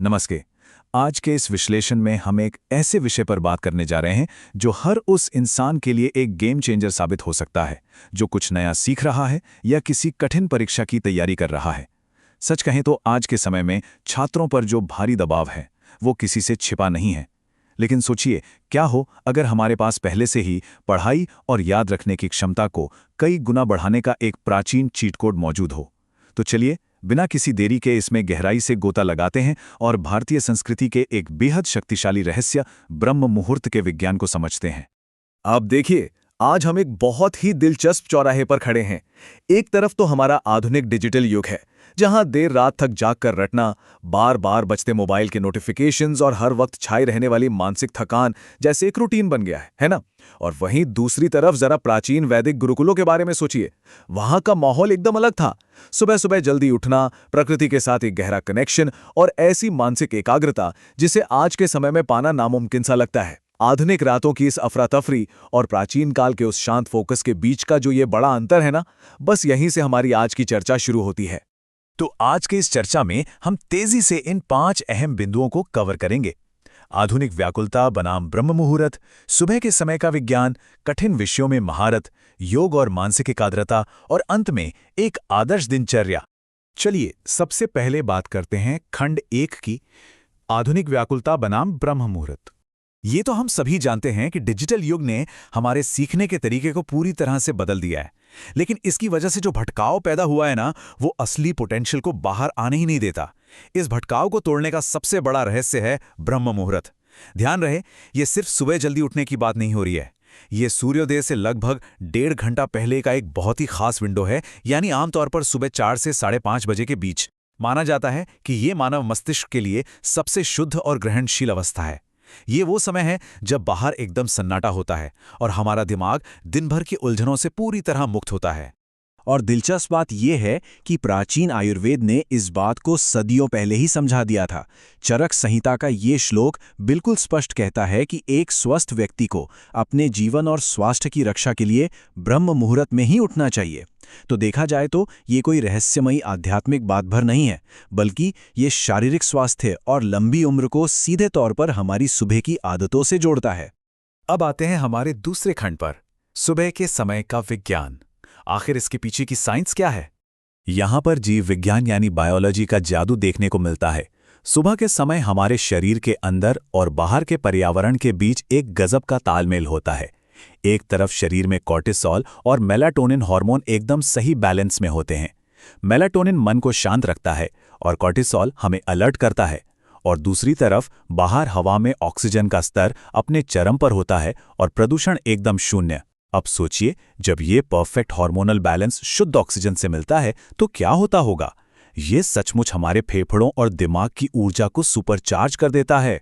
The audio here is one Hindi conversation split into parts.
नमस्ते। आज के इस विश्लेषण में हम एक ऐसे विषय पर बात करने जा रहे हैं जो हर उस इंसान के लिए एक गेम चेंजर साबित हो सकता है जो कुछ नया सीख रहा है या किसी कठिन परीक्षा की तैयारी कर रहा है। सच कहें तो आज के समय में छात्रों पर जो भारी दबाव है वो किसी से छिपा नहीं है। लेकिन सोचिए, क्या हो अगर हमारे पास पहले से ही पढ़ाई और याद रखने की क्षमता को कई गुना बढ़ाने का एक प्राचीन चीट कोड मौजूद हो। तो चलिए, बिना किसी देरी के इसमें गहराई से गोता लगाते हैं और भारतीय संस्कृति के एक बेहद शक्तिशाली रहस्य ब्रह्म मुहूर्त के विज्ञान को समझते हैं। अब देखिए, आज हम एक बहुत ही दिलचस्प चौराहे पर खड़े हैं। एक तरफ तो हमारा आधुनिक डिजिटल युग है, जहां देर रात तक जागकर रटना, बार बार बजते मोबाइल के नोटिफिकेशंस और हर वक्त छाई रहने वाली मानसिक थकान जैसे एक रूटीन बन गया है ना? और वहीं दूसरी तरफ जरा प्राचीन वैदिक गुरुकुलों के बारे में सोचिए। वहां का माहौल एकदम अलग था। सुबह सुबह जल्दी उठना, प्रकृति के साथ एक गहरा कनेक्शन और ऐसी मानसिक एकाग्रता जिसे आज के समय में पाना नामुमकिन सा लगता है। आधुनिक रातों की इस अफरा तफरी और प्राचीन काल के उस शांत फोकस के बीच का जो ये बड़ा अंतर है ना, बस यहीं से हमारी आज की चर्चा शुरू होती है। तो आज के इस चर्चा में हम तेजी से इन 5 अहम बिंदुओं को कवर करेंगे। आधुनिक व्याकुलता बनाम ब्रह्म मुहूर्त, सुबह के समय का विज्ञान, कठिन विषयों में महारत, योग और मानसिक एकाग्रता और अंत में एक आदर्श दिनचर्या। चलिए, सबसे पहले बात करते हैं खंड 1 की, आधुनिक व्याकुलता बनाम ब्रह्म मुहूर्त। ये तो हम सभी जानते हैं कि डिजिटल युग ने हमारे सीखने के तरीके को पूरी तरह से बदल दिया है। लेकिन इसकी वजह से जो भटकाव पैदा हुआ है ना, वो असली पोटेंशियल को बाहर आने ही नहीं देता। इस भटकाव को तोड़ने का सबसे बड़ा रहस्य है ब्रह्म मुहूर्त। ध्यान रहे, ये सिर्फ सुबह जल्दी उठने की बात नहीं हो रही है। ये सूर्योदय से लगभग 1.5 घंटा पहले का एक बहुत ही खास विंडो है, यानी आमतौर पर सुबह 4 से 5:30 बजे के बीच। माना जाता है कि ये मानव मस्तिष्क के लिए सबसे शुद्ध और ग्रहणशील अवस्था है। ये वो समय है जब बाहर एकदम सन्नाटा होता है और हमारा दिमाग दिन भर की उलझनों से पूरी तरह मुक्त होता है। और दिलचस्प बात यह है कि प्राचीन आयुर्वेद ने इस बात को सदियों पहले ही समझा दिया था। चरक संहिता का ये श्लोक बिल्कुल स्पष्ट कहता है कि एक स्वस्थ व्यक्ति को अपने जीवन और स्वास्थ्य की रक्षा के लिए ब्रह्म मुहूर्त में ही उठना चाहिए। तो देखा जाए तो ये कोई रहस्यमयी आध्यात्मिक बात भर नहीं है, बल्कि ये शारीरिक स्वास्थ्य और लंबी उम्र को सीधे तौर पर हमारी सुबह की आदतों से जोड़ता है। अब आते हैं हमारे दूसरे खंड पर, सुबह के समय का विज्ञान। आखिर इसके पीछे की साइंस क्या है? यहां पर जीव विज्ञान यानी बायोलॉजी का जादू देखने को मिलता है। सुबह के समय हमारे शरीर के अंदर और बाहर के पर्यावरण के बीच एक गजब का तालमेल होता है। एक तरफ शरीर में कॉर्टिसोल और मेलाटोनिन हार्मोन एकदम सही बैलेंस में होते हैं। मेलाटोनिन मन को शांत रखता है और कॉर्टिसोल हमें अलर्ट करता है। और दूसरी तरफ बाहर हवा में ऑक्सीजन का स्तर अपने चरम पर होता है और प्रदूषण एकदम शून्य। अब सोचिए, जब ये परफेक्ट हार्मोनल बैलेंस शुद्ध ऑक्सीजन से मिलता है तो क्या होता होगा? ये सचमुच हमारे फेफड़ों और दिमाग की ऊर्जा को सुपरचार्ज कर देता है।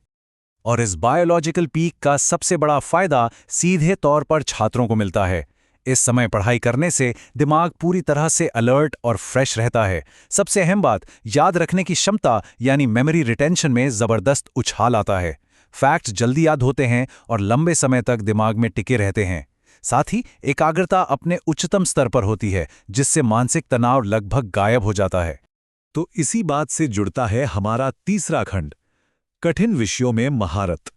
और इस बायोलॉजिकल पीक का सबसे बड़ा फायदा सीधे तौर पर छात्रों को मिलता है। इस समय पढ़ाई करने से दिमाग पूरी तरह से अलर्ट और फ्रेश रहता है। सबसे अहम बात, याद रखने की क्षमता यानी मेमोरी रिटेंशन में जबरदस्त उछाल आता है। फैक्ट्स जल्दी याद होते हैं और लंबे समय तक दिमाग में टिके रहते हैं। साथ ही एकाग्रता अपने उच्चतम स्तर पर होती है, जिससे मानसिक तनाव लगभग गायब हो जाता है। तो इसी बात से जुड़ता है हमारा तीसरा खंड, कठिन विषयों में महारत।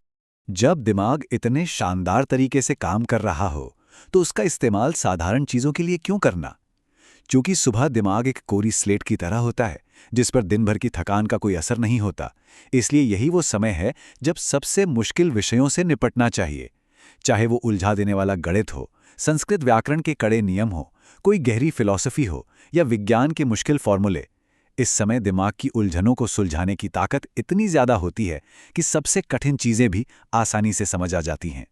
जब दिमाग इतने शानदार तरीके से काम कर रहा हो तो उसका इस्तेमाल साधारण चीजों के लिए क्यों करना? क्योंकि सुबह दिमाग एक कोरी स्लेट की तरह होता है जिस पर दिन भर की थकान का कोई असर नहीं होता। इसलिए यही वो समय है जब सबसे मुश्किल विषयों से निपटना चाहिए। चाहे वो उलझा देने वाला गणित हो, संस्कृत व्याकरण के कड़े नियम हो, कोई गहरी फिलॉसफी हो या विज्ञान के मुश्किल फॉर्मूले, इस समय दिमाग की उलझनों को सुलझाने की ताकत इतनी ज्यादा होती है कि सबसे कठिन चीजें भी आसानी से समझ आ जाती हैं।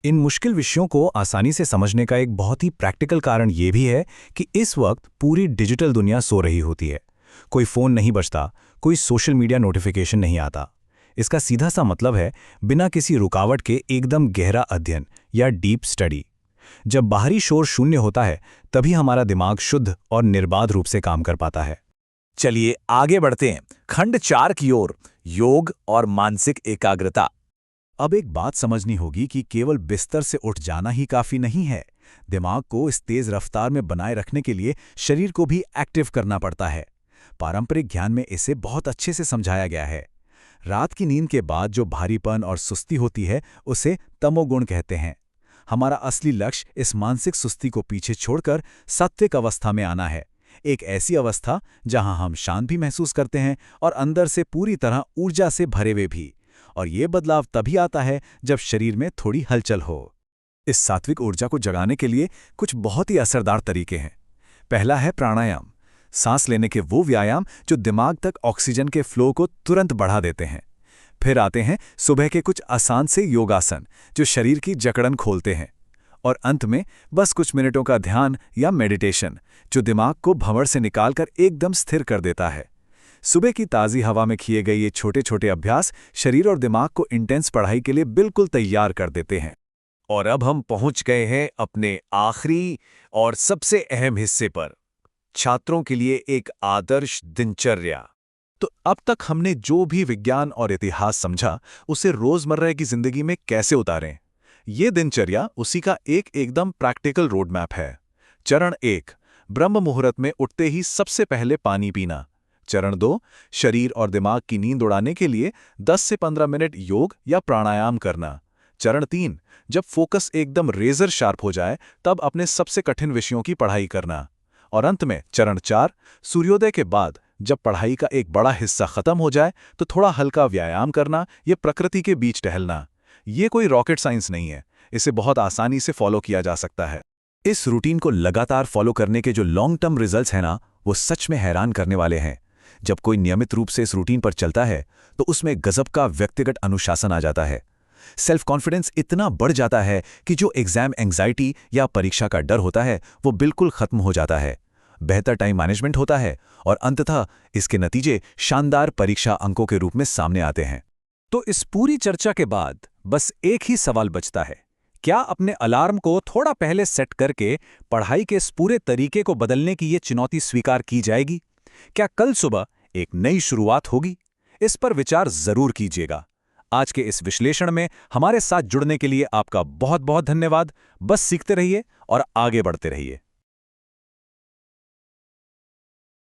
इन मुश्किल विषयों को आसानी से समझने का एक बहुत ही प्रैक्टिकल कारण ये भी है कि इस वक्त पूरी डिजिटल दुनिया सो रही होती है। कोई फ़ोन नहीं बजता, कोई सोशल मीडिया नोटिफिकेशन नहीं आता। इसका सीधा सा मतलब है बिना किसी रुकावट के एकदम गहरा अध्ययन या डीप स्टडी। जब बाहरी शोर शून्य होता है तभी हमारा दिमाग शुद्ध और निर्बाध रूप से काम कर पाता है। चलिए आगे बढ़ते हैं, खंड 4 की ओर, योग और मानसिक एकाग्रता। अब एक बात समझनी होगी कि केवल बिस्तर से उठ जाना ही काफी नहीं है। दिमाग को इस तेज रफ्तार में बनाए रखने के लिए शरीर को भी एक्टिव करना पड़ता है। पारंपरिक ज्ञान में इसे बहुत अच्छे से समझाया गया है। रात की नींद के बाद जो भारीपन और सुस्ती होती है उसे तमोगुण कहते हैं। हमारा असली लक्ष्य इस मानसिक सुस्ती को पीछे छोड़कर सात्विक अवस्था में आना है, एक ऐसी अवस्था जहां हम शांत भी महसूस करते हैं और अंदर से पूरी तरह ऊर्जा से भरे हुए भी। और ये बदलाव तभी आता है जब शरीर में थोड़ी हलचल हो। इस सात्विक ऊर्जा को जगाने के लिए कुछ बहुत ही असरदार तरीके हैं। पहला है प्राणायाम, सांस लेने के वो व्यायाम जो दिमाग तक ऑक्सीजन के फ्लो को तुरंत बढ़ा देते हैं। फिर आते हैं सुबह के कुछ आसान से योगासन जो शरीर की जकड़न खोलते हैं। और अंत में बस कुछ मिनटों का ध्यान या मेडिटेशन जो दिमाग को भंवर से निकालकर एकदम स्थिर कर देता है। सुबह की ताज़ी हवा में किए गए ये छोटे छोटे अभ्यास शरीर और दिमाग को इंटेंस पढ़ाई के लिए बिल्कुल तैयार कर देते हैं। और अब हम पहुंच गए हैं अपने आखिरी और सबसे अहम हिस्से पर, छात्रों के लिए एक आदर्श दिनचर्या। तो अब तक हमने जो भी विज्ञान और इतिहास समझा उसे रोजमर्रा की जिंदगी में कैसे उतारें, ये दिनचर्या उसी का एक एकदम प्रैक्टिकल रोड मैप है। चरण 1, ब्रह्म मुहूर्त में उठते ही सबसे पहले पानी पीना। चरण 2, शरीर और दिमाग की नींद उड़ाने के लिए 10 से 15 मिनट योग या प्राणायाम करना। चरण 3, जब फोकस एकदम रेजर शार्प हो जाए तब अपने सबसे कठिन विषयों की पढ़ाई करना। और अंत में चरण 4, सूर्योदय के बाद जब पढ़ाई का एक बड़ा हिस्सा खत्म हो जाए तो थोड़ा हल्का व्यायाम करना, ये प्रकृति के बीच टहलना। ये कोई रॉकेट साइंस नहीं है, इसे बहुत आसानी से फॉलो किया जा सकता है। इस रूटीन को लगातार फॉलो करने के जो लॉन्ग टर्म रिजल्ट्स हैं ना, वो सच में हैरान करने वाले हैं। जब कोई नियमित रूप से इस रूटीन पर चलता है तो उसमें गजब का व्यक्तिगत अनुशासन आ जाता है। सेल्फ कॉन्फिडेंस इतना बढ़ जाता है कि जो एग्जाम एंग्जाइटी या परीक्षा का डर होता है वो बिल्कुल खत्म हो जाता है। बेहतर टाइम मैनेजमेंट होता है और अंततः इसके नतीजे शानदार परीक्षा अंकों के रूप में सामने आते हैं। तो इस पूरी चर्चा के बाद बस एक ही सवाल बचता है, क्या अपने अलार्म को थोड़ा पहले सेट करके पढ़ाई के इस पूरे तरीके को बदलने की ये चुनौती स्वीकार की जाएगी? क्या कल सुबह एक नई शुरुआत होगी? इस पर विचार जरूर कीजिएगा। आज के इस विश्लेषण में हमारे साथ जुड़ने के लिए आपका बहुत बहुत धन्यवाद। बस सीखते रहिए और आगे बढ़ते रहिए।